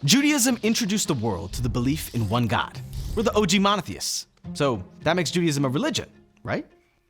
Judaism introduced the world to the belief in one God. We're the OG monotheists. So that makes Judaism a religion, right?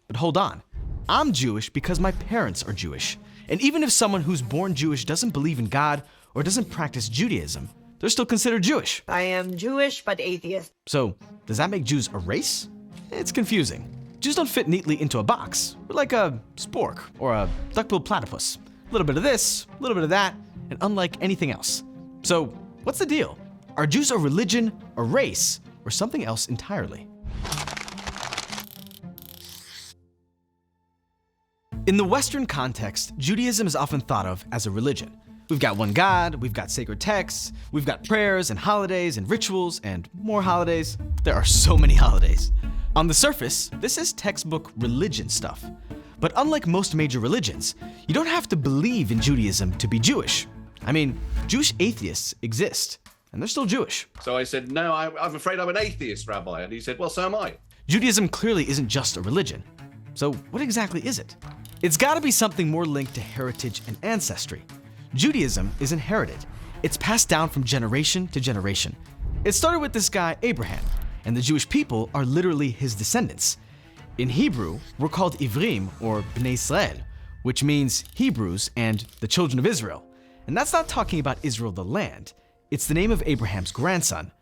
But hold on. I'm Jewish because my parents are Jewish. And even if someone who's born Jewish doesn't believe in God or doesn't practice Judaism, they're still considered Jewish. I am Jewish, but atheist. So does that make Jews a race? It's confusing. Jews don't fit neatly into a box. We're like a spork or a duck-billed platypus. A little bit of this, a little bit of that, and unlike anything else. So what's the deal? Are Jews a religion, a race, or something else entirely? In the Western context, Judaism is often thought of as a religion. We've got one God, we've got sacred texts, we've got prayers and holidays and rituals and more holidays. There are so many holidays. On the surface, this is textbook religion stuff. But unlike most major religions, you don't have to believe in Judaism to be Jewish. I mean, Jewish atheists exist, and they're still Jewish. So I said, no, I'm afraid I'm an atheist, Rabbi. And he said, well, so am I. Judaism clearly isn't just a religion. So what exactly is it? It's gotta be something more linked to heritage and ancestry. Judaism is inherited. It's passed down from generation to generation. It started with this guy, Abraham, and the Jewish people are literally his descendants. In Hebrew, we're called Ivrim, or Bnei Israel, which means Hebrews and the children of Israel. And that's not talking about Israel the land. It's the name of Abraham's grandson.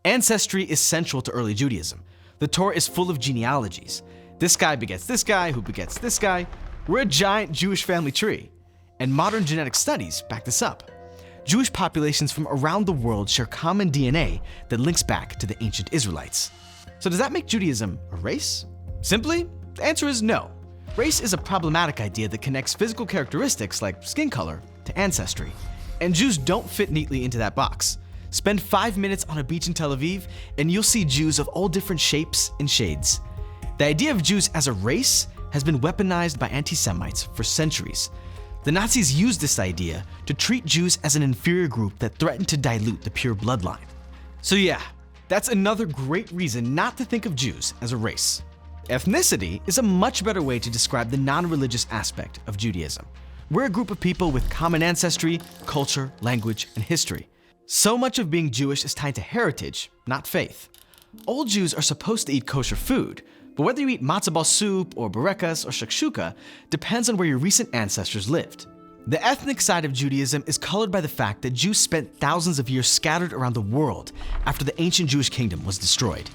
Ancestry is central to early Judaism. The Torah is full of genealogies. This guy begets this guy, who begets this guy. We're a giant Jewish family tree. And modern genetic studies back this up. Jewish populations from around the world share common DNA that links back to the ancient Israelites. So does that make Judaism a race? Simply, the answer is no. Race is a problematic idea that connects physical characteristics like skin color to ancestry. And Jews don't fit neatly into that box. Spend 5 minutes on a beach in Tel Aviv and you'll see Jews of all different shapes and shades. The idea of Jews as a race has been weaponized by anti-Semites for centuries. The Nazis used this idea to treat Jews as an inferior group that threatened to dilute the pure bloodline. So yeah, that's another great reason not to think of Jews as a race. Ethnicity is a much better way to describe the non-religious aspect of Judaism. We're a group of people with common ancestry, culture, language, and history. So much of being Jewish is tied to heritage, not faith. Old Jews are supposed to eat kosher food, but whether you eat matzo ball soup or burekas or shakshuka depends on where your recent ancestors lived. The ethnic side of Judaism is colored by the fact that Jews spent thousands of years scattered around the world after the ancient Jewish kingdom was destroyed.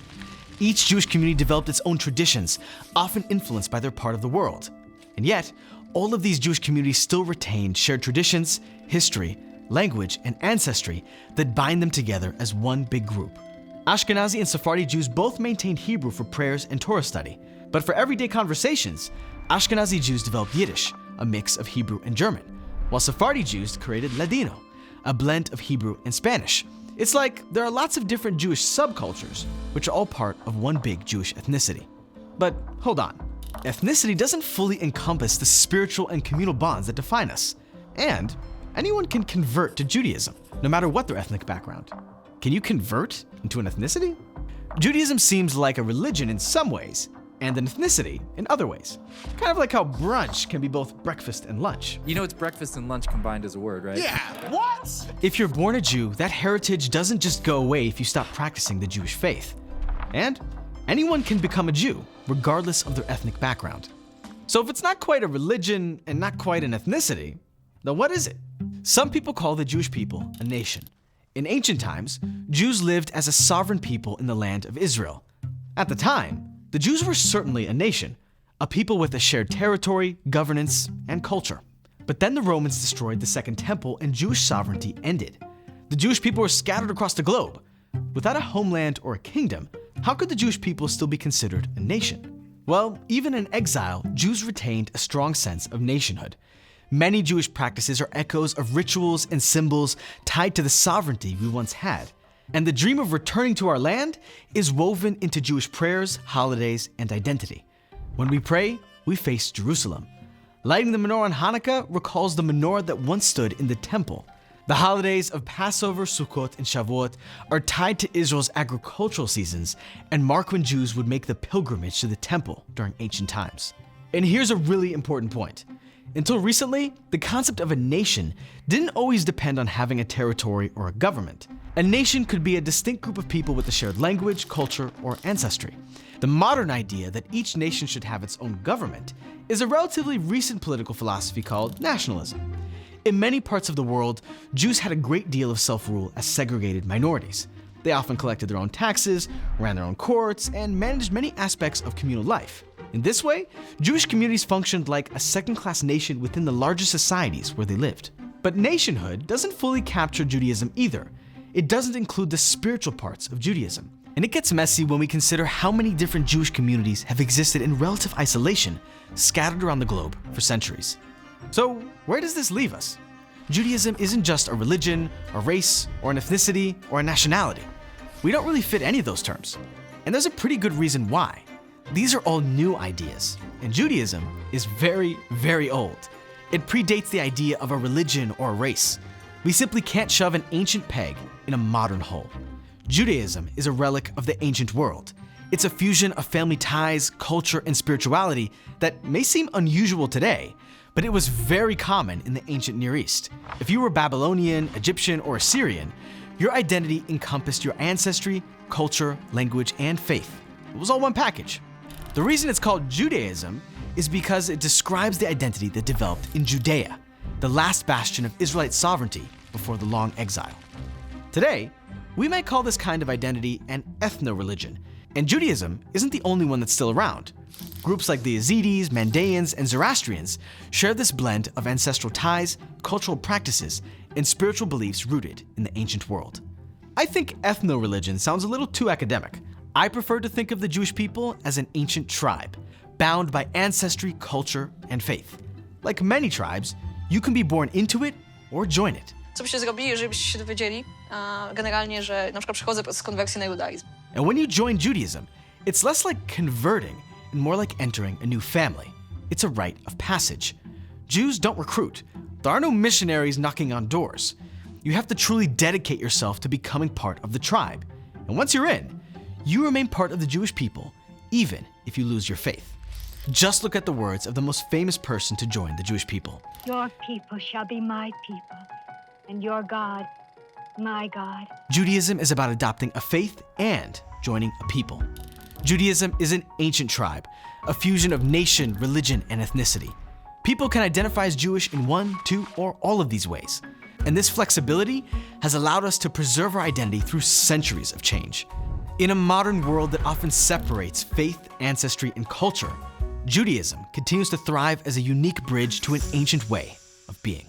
Each Jewish community developed its own traditions, often influenced by their part of the world. And yet, all of these Jewish communities still retain shared traditions, history, language, and ancestry that bind them together as one big group. Ashkenazi and Sephardi Jews both maintained Hebrew for prayers and Torah study. But for everyday conversations, Ashkenazi Jews developed Yiddish, a mix of Hebrew and German, while Sephardi Jews created Ladino, a blend of Hebrew and Spanish. It's like there are lots of different Jewish subcultures, which are all part of one big Jewish ethnicity. But hold on, ethnicity doesn't fully encompass the spiritual and communal bonds that define us. And anyone can convert to Judaism, no matter what their ethnic background. Can you convert into an ethnicity? Judaism seems like a religion in some ways, and an ethnicity in other ways. Kind of like how brunch can be both breakfast and lunch. You know it's breakfast and lunch combined as a word, right? Yeah, what? If you're born a Jew, that heritage doesn't just go away if you stop practicing the Jewish faith. And anyone can become a Jew, regardless of their ethnic background. So if it's not quite a religion and not quite an ethnicity, then what is it? Some people call the Jewish people a nation. In ancient times, Jews lived as a sovereign people in the land of Israel. At the time, the Jews were certainly a nation, a people with a shared territory, governance, and culture. But then the Romans destroyed the Second Temple and Jewish sovereignty ended. The Jewish people were scattered across the globe. Without a homeland or a kingdom, how could the Jewish people still be considered a nation? Well, even in exile, Jews retained a strong sense of nationhood. Many Jewish practices are echoes of rituals and symbols tied to the sovereignty we once had. And the dream of returning to our land is woven into Jewish prayers, holidays, and identity. When we pray, we face Jerusalem. Lighting the menorah on Hanukkah recalls the menorah that once stood in the temple. The holidays of Passover, Sukkot, and Shavuot are tied to Israel's agricultural seasons and mark when Jews would make the pilgrimage to the temple during ancient times. And here's a really important point. Until recently, the concept of a nation didn't always depend on having a territory or a government. A nation could be a distinct group of people with a shared language, culture, or ancestry. The modern idea that each nation should have its own government is a relatively recent political philosophy called nationalism. In many parts of the world, Jews had a great deal of self-rule as segregated minorities. They often collected their own taxes, ran their own courts, and managed many aspects of communal life. In this way, Jewish communities functioned like a second-class nation within the larger societies where they lived. But nationhood doesn't fully capture Judaism either. It doesn't include the spiritual parts of Judaism. And it gets messy when we consider how many different Jewish communities have existed in relative isolation, scattered around the globe for centuries. So, where does this leave us? Judaism isn't just a religion, a race, or an ethnicity, or a nationality. We don't really fit any of those terms. And there's a pretty good reason why. These are all new ideas, and Judaism is very, very old. It predates the idea of a religion or a race. We simply can't shove an ancient peg in a modern hole. Judaism is a relic of the ancient world. It's a fusion of family ties, culture, and spirituality that may seem unusual today, but it was very common in the ancient Near East. If you were Babylonian, Egyptian, or Assyrian, your identity encompassed your ancestry, culture, language, and faith. It was all one package. The reason it's called Judaism is because it describes the identity that developed in Judea, the last bastion of Israelite sovereignty before the long exile. Today, we might call this kind of identity an ethno-religion, and Judaism isn't the only one that's still around. Groups like the Yazidis, Mandaeans, and Zoroastrians share this blend of ancestral ties, cultural practices, and spiritual beliefs rooted in the ancient world. I think ethno-religion sounds a little too academic. I prefer to think of the Jewish people as an ancient tribe, bound by ancestry, culture, and faith. Like many tribes, you can be born into it or join it. Co byście zrobili, jeżeli byście się dowiedzieli generalnie, że na przykład przychodzę z konwersji na judaizm? And when you join Judaism, it's less like converting and more like entering a new family. It's a rite of passage. Jews don't recruit. There are no missionaries knocking on doors. You have to truly dedicate yourself to becoming part of the tribe. And once you're in, you remain part of the Jewish people, even if you lose your faith. Just look at the words of the most famous person to join the Jewish people. Your people shall be my people, and your God, my God. Judaism is about adopting a faith and joining a people. Judaism is an ancient tribe, a fusion of nation, religion, and ethnicity. People can identify as Jewish in one, two, or all of these ways. And this flexibility has allowed us to preserve our identity through centuries of change. In a modern world that often separates faith, ancestry, and culture, Judaism continues to thrive as a unique bridge to an ancient way of being.